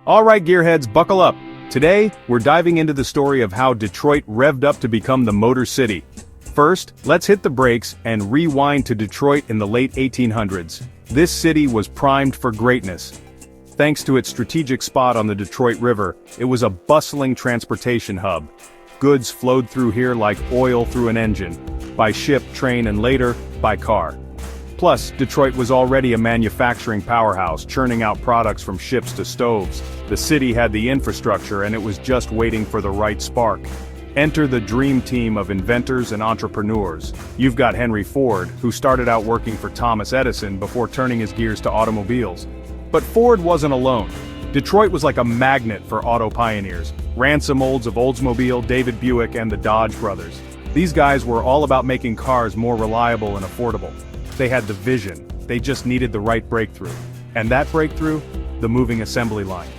Alright gearheads, buckle up. Today, we're diving into the story of how Detroit revved up to become the Motor City. First, let's hit the brakes and rewind to Detroit in the late 1800s. This city was primed for greatness. Thanks to its strategic spot on the Detroit River, it was a bustling transportation hub. Goods flowed through here like oil through an engine, by ship, train, and later, by car. Plus, Detroit was already a manufacturing powerhouse, churning out products from ships to stoves. The city had the infrastructure and it was just waiting for the right spark. Enter the dream team of inventors and entrepreneurs. You've got Henry Ford, who started out working for Thomas Edison before turning his gears to automobiles. But Ford wasn't alone. Detroit was like a magnet for auto pioneers. Ransom Olds of Oldsmobile, David Buick, and the Dodge brothers. These guys were all about making cars more reliable and affordable. They had the vision, they just needed the right breakthrough. And that breakthrough? The moving assembly line.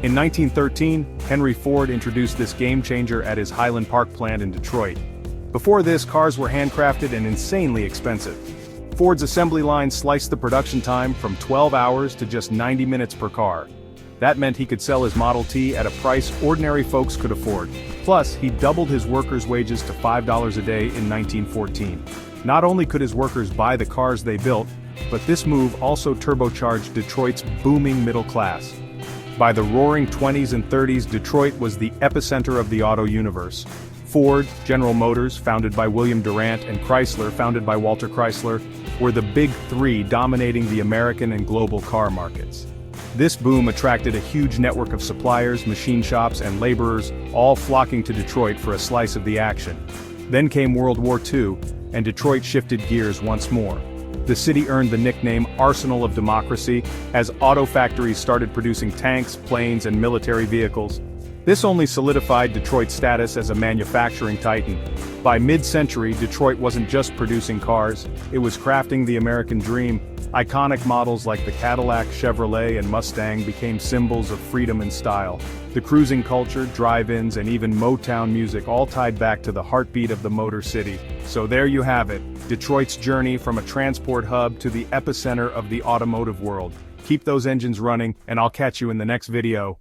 In 1913, Henry Ford introduced this game-changer at his Highland Park plant in Detroit. Before this, cars were handcrafted and insanely expensive. Ford's assembly line sliced the production time from 12 hours to just 90 minutes per car. That meant he could sell his Model T at a price ordinary folks could afford. Plus, he doubled his workers' wages to $5 a day in 1914. Not only could his workers buy the cars they built, but this move also turbocharged Detroit's booming middle class. By the roaring 20s and 30s, Detroit was the epicenter of the auto universe. Ford, General Motors, founded by William Durant, and Chrysler, founded by Walter Chrysler, were the big three dominating the American and global car markets. This boom attracted a huge network of suppliers, machine shops, and laborers, all flocking to Detroit for a slice of the action. Then came World War II, and Detroit shifted gears once more. The city earned the nickname Arsenal of Democracy, as auto factories started producing tanks, planes, and military vehicles. This only solidified Detroit's status as a manufacturing titan. By mid-century, Detroit wasn't just producing cars, it was crafting the American dream. Iconic models like the Cadillac, Chevrolet, and Mustang became symbols of freedom and style. The cruising culture, drive-ins, and even Motown music all tied back to the heartbeat of the Motor City. So there you have it, Detroit's journey from a transport hub to the epicenter of the automotive world. Keep those engines running, and I'll catch you in the next video.